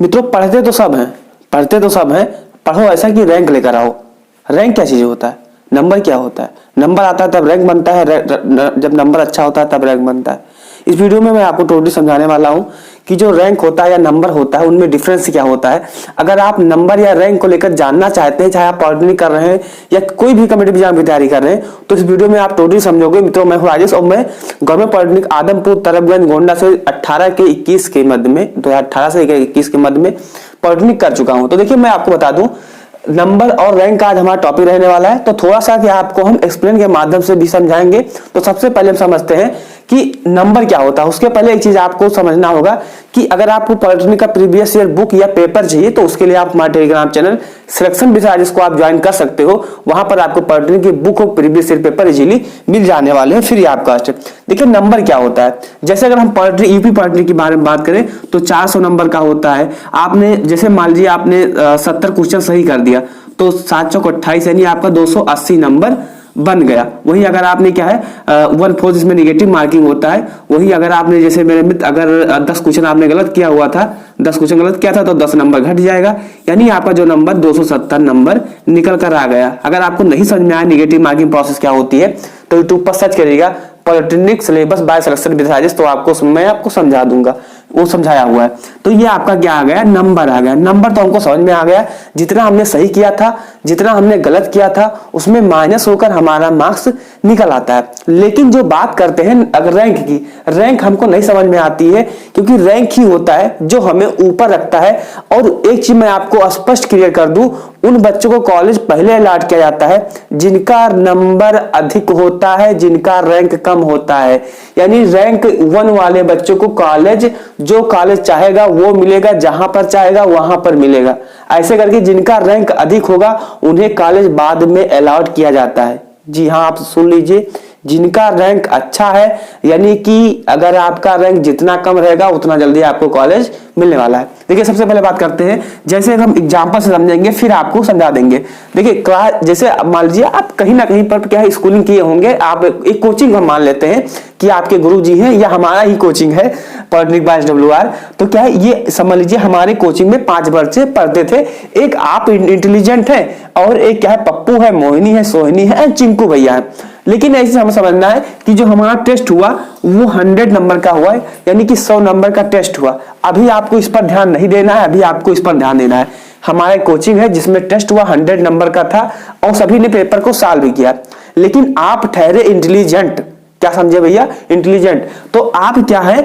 मित्रों पढ़ते तो सब हैं, पढ़ो ऐसा कि रैंक लेकर आओ। रैंक क्या चीज होता है, नंबर क्या होता है, नंबर आता है तब रैंक बनता है, जब नंबर अच्छा होता है तब रैंक बनता है। इस वीडियो में मैं आपको टोटली समझाने वाला हूं कि जो रैंक होता है या नंबर होता है उनमें डिफरेंस क्या होता है। अगर आप नंबर या रैंक को लेकर जानना चाहते हैं, चाहे आप पॉलिटेक्निक कर रहे हैं या कोई भी कॉम्पिटिटिव एग्जाम की तैयारी कर रहे हैं, तो इस वीडियो में आप टोटली समझोगे। मित्रों मैं हूं राजेश और मैं गवर्नमेंट पॉलिटेक्निक आदमपुर तरफगंज गोंडा से 18 के 21 के मध्य में 2018 से 21 के मध्य में पॉलिटेक्निक कर चुका हूं। तो देखिए मैं आपको बता दूं, नंबर और रैंक का आज हमारा टॉपिक रहने वाला है, तो थोड़ा सा कि आपको हम एक्सप्लेन के माध्यम से भी समझाएंगे। तो सबसे पहले हम समझते हैं कि नंबर क्या होता है। उसके पहले एक चीज आपको समझना होगा कि अगर आपको पॉलिटेक्निक का प्रीवियस ईयर बुक या पेपर चाहिए तो उसके लिए आप हमारे टेलीग्राम चैनल सिलेक्शन विद जिसको आप ज्वाइन कर सकते हो। वहां पर आपको पॉलिटेक्निक की बुक और प्रीवियस ईयर पेपर इजीली मिल जाने वाले हैं फ्री ऑफ कॉस्ट। देखिए नंबर क्या होता है, जैसे अगर हम पॉलिटेक्निक यूपी पॉलिटेक्निक के बारे में बात करें तो 400 नंबर का होता है। आपने जैसे मान लीजिए आपने 70 क्वेश्चन सही कर दिया तो 7 चौक 28 यानी आपका 280 नंबर बन गया। वही अगर आपने क्या है 1/4 जिसमें निगेटिव मार्किंग होता है, वही अगर आपने जैसे मेरे मित्र अगर 10 क्वेश्चन आपने गलत किया हुआ था, 10 क्वेश्चन गलत किया था तो 10 नंबर घट जाएगा, यानी आपका जो नंबर 270 नंबर निकल कर आ गया। अगर आपको नहीं समझ में आया निगेटिव मार्किंग प्रोसेस क्या होती है तो यूट्यूब पर सर्च करिएगा polytechnic syllabus by selection with Rajesh, तो मैं आपको समझा दूंगा, वो समझाया हुआ है। तो ये आपका क्या आ गया, नंबर आ गया। नंबर तो हमको समझ में आ गया, जितना हमने सही किया था जितना हमने गलत किया था उसमें माइनस होकर हमारा मार्क्स निकल आता है। लेकिन जो बात करते हैं अगर रैंक की, रैंक हमको नहीं समझ में आती है, क्योंकि रैंक ही होता है जो हमें ऊपर रखता है। और एक चीज मैं आपको स्पष्ट क्लियर कर दूं, उन बच्चों को कॉलेज पहले अलॉट किया जाता है जिनका नंबर अधिक होता है, जिनका रैंक कम होता है। यानी रैंक 1 वाले बच्चों को कॉलेज जो कॉलेज चाहेगा वो मिलेगा, जहां पर चाहेगा वहां पर मिलेगा। ऐसे करके जिनका रैंक अधिक होगा उन्हें कॉलेज बाद में अलॉट किया जाता है। जी हाँ, आप सुन लीजिए, जिनका रैंक अच्छा है, यानी कि अगर आपका रैंक जितना कम रहेगा उतना जल्दी आपको कॉलेज मिलने वाला है। देखिए सबसे पहले बात करते हैं, जैसे हम एग्जांपल से समझेंगे फिर आपको समझा देंगे। देखिए क्लास, जैसे मान लीजिए आप कहीं ना कहीं पर क्या है स्कूलिंग किए होंगे, आप एक कोचिंग हम मान लेते हैं कि आपके गुरुजी हैं या हमारा ही कोचिंग है पॉलिटेक्निक बाय SWR। तो क्या है ये समझ लीजिए हमारे कोचिंग में 5 बच्चे पढ़ते थे, एक आप इंटेलिजेंट है और एक क्या है पप्पू है, मोहिनी है, सोहिनी है, चिंकू भैया है। लेकिन ऐसे हमें समझना है कि जो हमारा टेस्ट हुआ वो 100 नंबर का हुआ है, यानी कि 100 नंबर का टेस्ट हुआ। अभी आपको इस पर ध्यान नहीं देना है, अभी आपको इस पर ध्यान देना है। हमारे कोचिंग है जिसमें टेस्ट हुआ 100 नंबर का था और सभी ने पेपर को सॉल्व भी किया, लेकिन आप ठहरे इंटेलिजेंट। क्या समझे भैया, इंटेलिजेंट। तो आप क्या है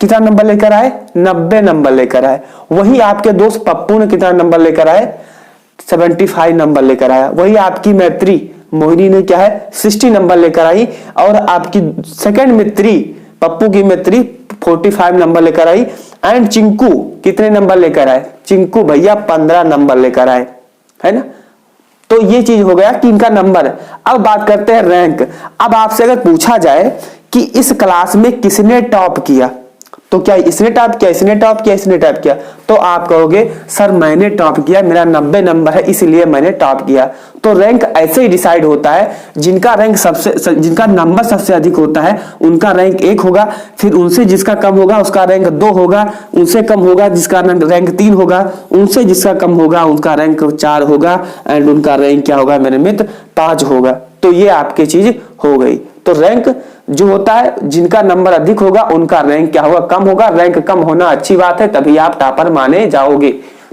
कितना नंबर लेकर आए, 90 नंबर लेकर आए। वही आपके दोस्त पप्पू ने कितना नंबर लेकर आए, 75 नंबर लेकर आया। वही आपकी मैत्री मोहिनी ने क्या है 60 नंबर लेकर आई, और आपकी सेकंड मित्री पप्पू की मित्री 45 नंबर लेकर आई। एंड चिंकू कितने नंबर लेकर आए, चिंकू भैया 15 नंबर लेकर आए, है ना। तो ये चीज हो गया कि इनका नंबर। अब बात करते हैं रैंक। अब आपसे अगर पूछा जाए कि इस क्लास में किसने टॉप किया, तो क्या इसने टॉप किया, इसने टॉप किया, इसने टॉप किया, तो आप कहोगे सर मैंने टॉप किया, मेरा 90 नंबर है इसलिए मैंने टॉप किया। तो रैंक ऐसे ही डिसाइड होता है, जिनका रैंक जिनका नंबर सबसे अधिक होता है उनका रैंक 1 होगा, फिर उनसे जिसका कम होगा उसका रैंक 2 होगा, उनसे कम होगा जिसका रैंक 3 होगा, उनसे जिसका कम होगा उनका रैंक 4 होगा, एंड उनका रैंक क्या होगा मेरे मित्र 5 होगा। तो ये आपकी चीज हो गई। तो रैंक जो होता है जिनका नंबर अधिक होगा उनका रैंक क्या होगा, कम होगा। रैंक कम होना अच्छी बात है, तभी आप टॉपर माने जाओगे।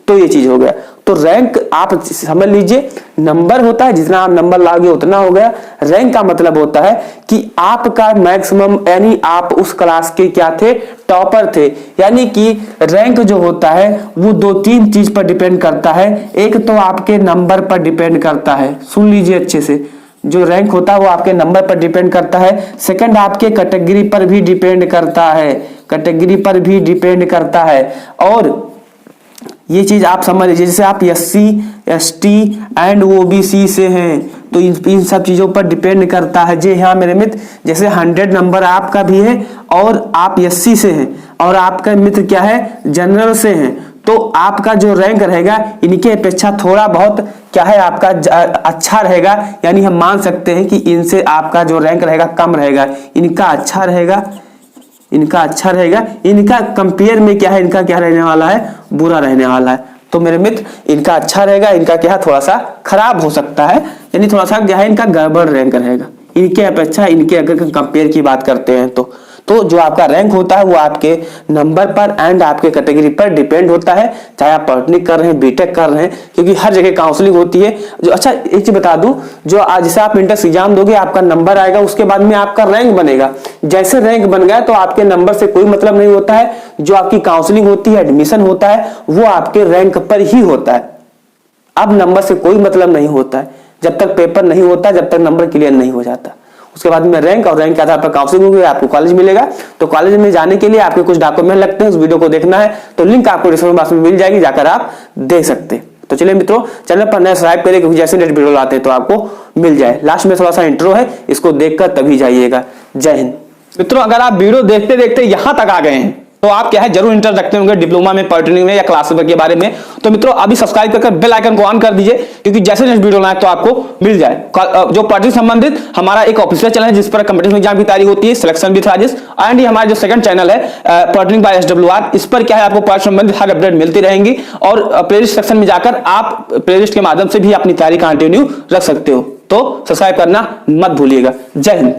तो ये चीज हो गया। तो रैंक आप समझ लीजिए नंबर होता है, जितना आप नंबर लाओगे उतना हो गया। रैंक का मतलब होता है कि आपका मैक्सिमम, यानी आप उस क्लास के क्या थे, टॉपर थे। यानी कि रैंक जो होता है वो 2-3 चीज पर डिपेंड करता है। एक तो आपके नंबर पर डिपेंड करता है, सुन लीजिए अच्छे से, जो रैंक होता है वो आपके नंबर पर डिपेंड करता है। सेकंड आपके कैटेगरी पर भी डिपेंड करता है, कैटेगरी पर भी डिपेंड करता है। और ये चीज आप समझ लीजिए, जैसे आप SC ST एंड OBC से हैं तो इन सब चीजों पर डिपेंड करता है। जी हाँ मेरे मित्र, जैसे 100 नंबर आपका भी है और आप SC से हैं और आपका मित्र क्या है जनरल से हैं, तो आपका जो रैंक रहेगा इनके अपेक्षा थोड़ा बहुत क्या है आपका अच्छा रहेगा। यानी हम मान सकते हैं कि इनसे आपका जो रैंक रहेगा कम रहेगा, इनका अच्छा रहेगा, इनका अच्छा रहेगा, इनका कंपेयर में क्या है, इनका क्या रहने वाला है, बुरा रहने वाला है। तो मेरे मित्र इनका अच्छा रहेगा, इनका क्या है थोड़ा सा खराब हो सकता है, यानी थोड़ा सा क्या है इनका गड़बड़ रैंक रहेगा इनके अपेक्षा। इनके अगर कंपेयर की बात करते हैं तो जो आपका रैंक होता है वो आपके नंबर पर एंड आपके कैटेगरी पर डिपेंड होता है, चाहे आप पॉलिटेक्निक कर रहे हैं, बीटेक कर रहे हैं, क्योंकि हर जगह काउंसलिंग होती है। जो अच्छा एक चीज बता दूं, जो आज जैसे आप इंट्रेंस एग्जाम दोगे, आपका नंबर आएगा, उसके बाद में आपका रैंक बनेगा। जैसे रैंक बन गया तो आपके नंबर से कोई मतलब नहीं होता है, जो आपकी काउंसलिंग होती है, एडमिशन होता है, वो आपके रैंक पर ही होता है। अब नंबर से कोई मतलब नहीं होता है, जब तक पेपर नहीं होता, जब तक नंबर क्लियर नहीं हो जाता। उसके बाद में रैंक, और रैंक के आधार पर काउंसलिंग होगी, आपको कॉलेज मिलेगा। तो कॉलेज में जाने के लिए आपके कुछ डॉक्यूमेंट लगते हैं, उस वीडियो को देखना है तो लिंक आपको डिस्क्रिप्शन बॉक्स में मिल जाएगी, जाकर आप देख सकते हैं। तो चलिए मित्रों, चैनल पर नए सब्सक्राइब करिए, क्योंकि जैसे नेक्स्ट वीडियो आते हैं तो आपको मिल जाए। लास्ट में थोड़ा सा इंट्रो है, इसको देखकर तभी जाइएगा। जय हिंद। मित्रों, अगर आप वीडियो देखते देखते यहां तक आ गए हैं तो आप क्या है जरूर इंटरेस्ट रखते होंगे डिप्लोमा में, पॉलिटेक्निक में या क्लास के बारे में। तो मित्रों अभी सब्सक्राइब करके बेल आइकन को ऑन कर दीजिए, क्योंकि जैसे नेक्स्ट वीडियो आए तो आपको मिल जाए। जो पॉलिटिक्स संबंधित हमारा एक ऑफिशियल चैनल है, जिस पर कंपटीशन एग्जाम की तैयारी होती है, सिलेक्शन विद राजेश। एंड ये हमारा जो सेकंड चैनल है पॉलिटेक्निक बाय SWR, इस पर क्या है आपको पॉलिटिक्स संबंधित हर अपडेट मिलती रहेंगी। और प्लेलिस्ट सेक्शन में जाकर आप प्लेलिस्ट के माध्यम से भी अपनी तैयारी कंटिन्यू रख सकते हो। तो सब्सक्राइब करना मत भूलिएगा। जय हिंद।